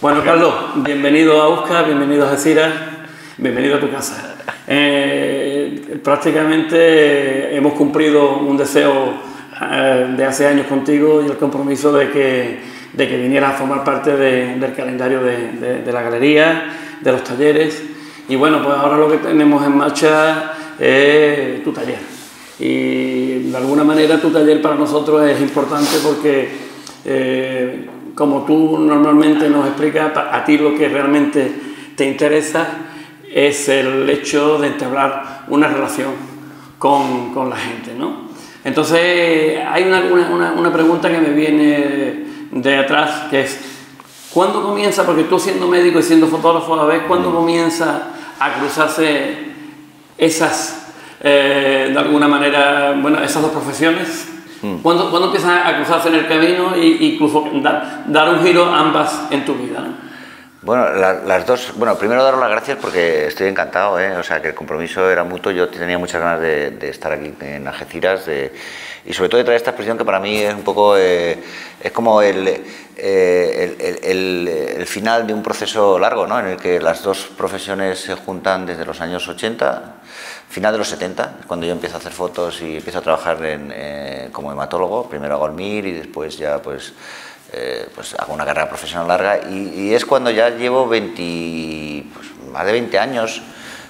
Bueno, Carlos, bienvenido a Usca, bienvenido a Algeciras, bienvenido a tu casa. Prácticamente hemos cumplido un deseo de hace años contigo y el compromiso de que vinieras a formar parte del calendario de la galería, de los talleres. Y bueno, pues ahora lo que tenemos en marcha es tu taller. Y de alguna manera tu taller para nosotros es importante porque como tú normalmente nos explicas, a ti lo que realmente te interesa es el hecho de entablar una relación con la gente, ¿no? Entonces hay una pregunta que me viene de atrás, que es ¿cuándo comienza, porque tú siendo médico y siendo fotógrafo a la vez, cuándo comienza a cruzarse esas, de alguna manera, bueno, esas dos profesiones? ¿Cuándo empiezan a cruzarse en el camino e incluso dar un giro ambas en tu vida, ¿no? Bueno, las dos. Bueno, primero daros las gracias porque estoy encantado, o sea, que el compromiso era mutuo. Yo tenía muchas ganas de estar aquí en Algeciras y sobre todo de traer esta expresión que para mí es un poco, es como el final de un proceso largo, ¿no? En el que las dos profesiones se juntan desde los años 80, final de los 70, cuando yo empiezo a hacer fotos y empiezo a trabajar como hematólogo. Primero hago el MIR y después ya pues hago una carrera profesional larga y es cuando ya llevo más de 20 años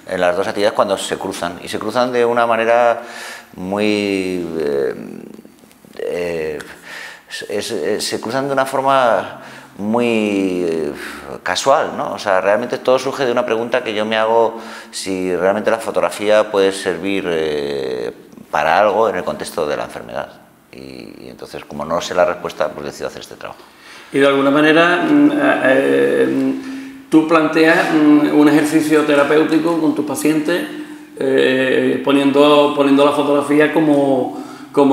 en las dos actividades cuando se cruzan, y se cruzan de una manera muy... se cruzan de una forma muy casual, ¿no? O sea, realmente todo surge de una pregunta que yo me hago: si realmente la fotografía puede servir para algo en el contexto de la enfermedad. Y entonces, como no sé la respuesta, pues decido hacer este trabajo. Y de alguna manera tú planteas un ejercicio terapéutico con tus pacientes, poniendo la fotografía como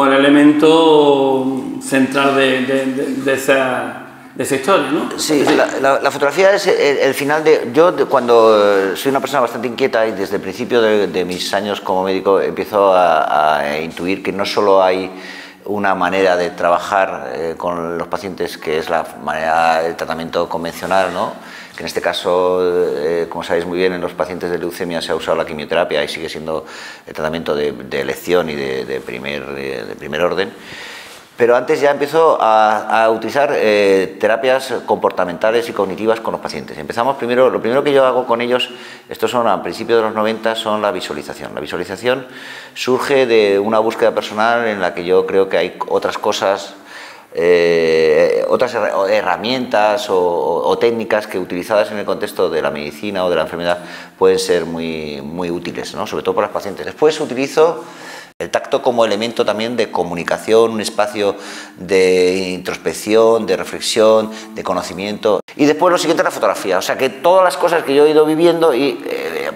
el elemento central de esa historia, ¿no? Sí, la fotografía es el final de... Cuando soy una persona bastante inquieta y desde el principio de mis años como médico empiezo a intuir que no solo hay una manera de trabajar con los pacientes, que es la manera del tratamiento convencional, ¿no? Que en este caso, como sabéis muy bien, en los pacientes de leucemia se ha usado la quimioterapia y sigue siendo el tratamiento de elección y de primer orden. Pero antes ya empiezo a utilizar terapias comportamentales y cognitivas con los pacientes. Lo primero que yo hago con ellos, estos son a principios de los 90, son la visualización. La visualización surge de una búsqueda personal en la que yo creo que hay otras cosas, otras herramientas o técnicas que utilizadas en el contexto de la medicina o de la enfermedad pueden ser muy, muy útiles, ¿no? Sobre todo para los pacientes. Después utilizo el tacto como elemento también de comunicación, un espacio de introspección, de reflexión, de conocimiento. Y después lo siguiente es la fotografía. O sea que todas las cosas que yo he ido viviendo y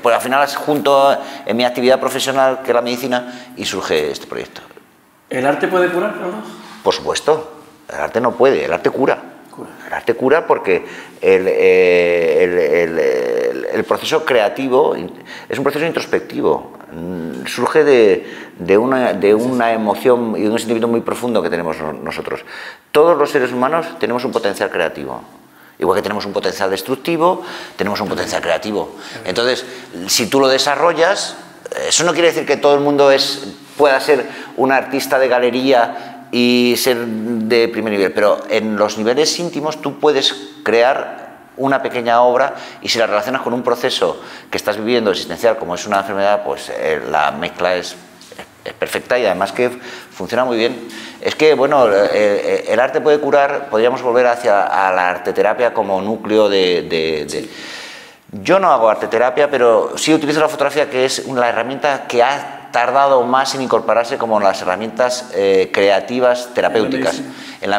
pues al final las junto en mi actividad profesional, que es la medicina, y surge este proyecto. ¿El arte puede curar, Carlos? Por supuesto. El arte no puede, el arte cura. El arte cura porque el proceso creativo es un proceso introspectivo. Surge de una emoción y de un sentimiento muy profundo que tenemos nosotros. Todos los seres humanos tenemos un potencial creativo. Igual que tenemos un potencial destructivo, tenemos un potencial creativo. Entonces, si tú lo desarrollas, eso no quiere decir que todo el mundo pueda ser un artista de galería y ser de primer nivel, pero en los niveles íntimos tú puedes crear una pequeña obra, y si la relacionas con un proceso que estás viviendo existencial, como es una enfermedad, pues la mezcla es perfecta y además que funciona muy bien. Es que, bueno, el arte puede curar. Podríamos volver a la arteterapia como núcleo de... Yo no hago arteterapia, pero sí utilizo la fotografía, que es la herramienta que ha tardado más en incorporarse como las herramientas creativas terapéuticas en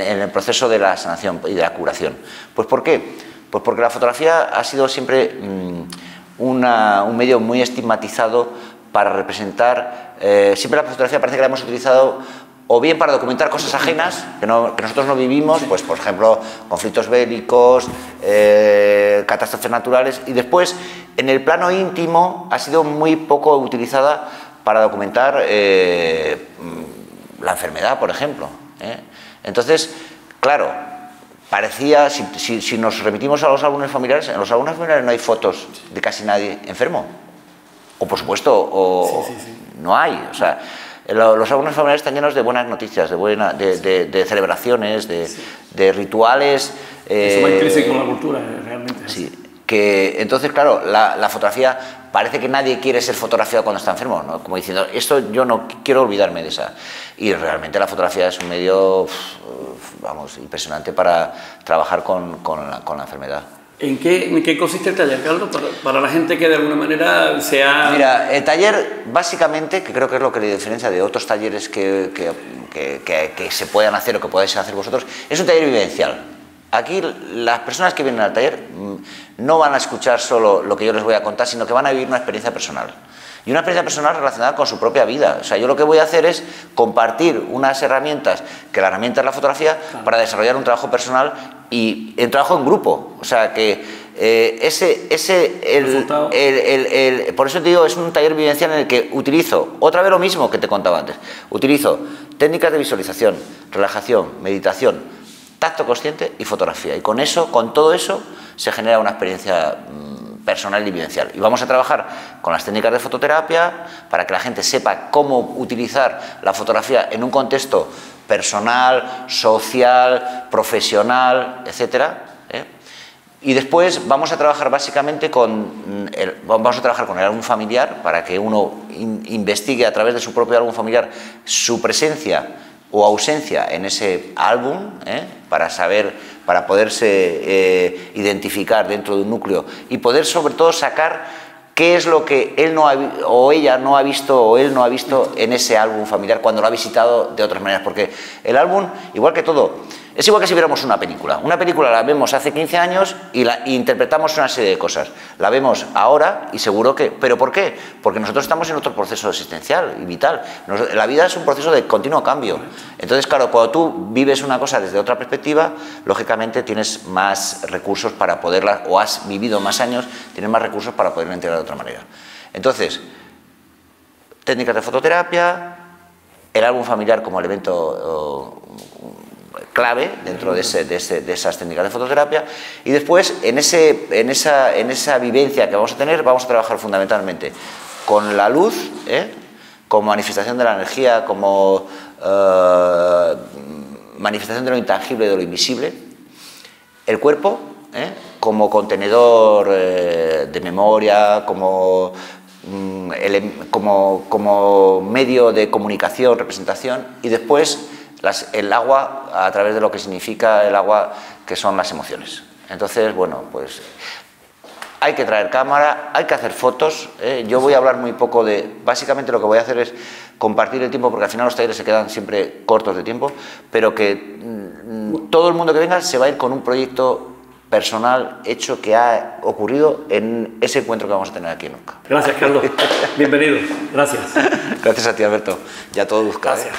el proceso de la sanación y de la curación. ¿Pues por qué? Pues porque la fotografía ha sido siempre un medio muy estigmatizado para representar. Siempre la fotografía parece que la hemos utilizado o bien para documentar cosas ajenas que nosotros no vivimos, pues por ejemplo conflictos bélicos, catástrofes naturales, y después en el plano íntimo ha sido muy poco utilizada para documentar la enfermedad, por ejemplo. Entonces, claro, parecía, si nos remitimos a los álbumes familiares, en los álbumes familiares no hay fotos de casi nadie enfermo. O por supuesto, no hay. O sea, los álbumes familiares están llenos de buenas noticias, de celebraciones, de rituales. Eso va intrínseco en la cultura, realmente. Sí. Que, entonces, claro, la fotografía, parece que nadie quiere ser fotografiado cuando está enfermo, ¿no? Como diciendo, esto yo no quiero olvidarme de esa. Y realmente la fotografía es un medio, vamos, impresionante para trabajar con la enfermedad. ¿En qué consiste el taller, Carlos? Para la gente que de alguna manera sea... Mira, el taller, básicamente, que creo que es lo que le diferencia de otros talleres que se puedan hacer o que podáis hacer vosotros, es un taller vivencial. Aquí las personas que vienen al taller no van a escuchar solo lo que yo les voy a contar, sino que van a vivir una experiencia personal. Y una experiencia personal relacionada con su propia vida. O sea, yo lo que voy a hacer es compartir unas herramientas, que la herramienta es la fotografía, para desarrollar un trabajo personal y el trabajo en grupo. O sea, que por eso te digo, es un taller vivencial en el que utilizo, otra vez lo mismo que te contaba antes, utilizo técnicas de visualización, relajación, meditación, tacto consciente y fotografía. Y con todo eso, se genera una experiencia personal y vivencial. Y vamos a trabajar con las técnicas de fototerapia para que la gente sepa cómo utilizar la fotografía en un contexto personal, social, profesional, etcétera. Y después vamos a trabajar básicamente con el álbum familiar, para que uno investigue a través de su propio álbum familiar su presencia o ausencia en ese álbum, para poderse identificar dentro de un núcleo y poder sobre todo sacar qué es lo que él o ella no ha visto o él no ha visto en ese álbum familiar cuando lo ha visitado de otras maneras, porque el álbum, igual que todo, es igual que si viéramos una película. Una película la vemos hace 15 años y interpretamos una serie de cosas. La vemos ahora y seguro que... ¿Pero por qué? Porque nosotros estamos en otro proceso existencial y vital. La vida es un proceso de continuo cambio. Entonces, claro, cuando tú vives una cosa desde otra perspectiva, lógicamente tienes más recursos para poderla, o has vivido más años, tienes más recursos para poderla integrar de otra manera. Entonces, técnicas de fototerapia, el álbum familiar como elemento clave dentro de esas técnicas de fototerapia, y después en esa vivencia que vamos a tener, vamos a trabajar fundamentalmente con la luz, como manifestación de la energía, como manifestación de lo intangible y de lo invisible, el cuerpo como contenedor de memoria, como medio de comunicación, representación, y después el agua a través de lo que significa el agua, que son las emociones. Entonces, bueno, pues hay que traer cámara, hay que hacer fotos. Yo voy a hablar muy poco básicamente lo que voy a hacer es compartir el tiempo, porque al final los talleres se quedan siempre cortos de tiempo, pero que todo el mundo que venga se va a ir con un proyecto personal hecho que ha ocurrido en ese encuentro que vamos a tener aquí en Urca. Gracias, Carlos. Bienvenido. Gracias. Gracias a ti, Alberto. Ya todo buscado. Gracias.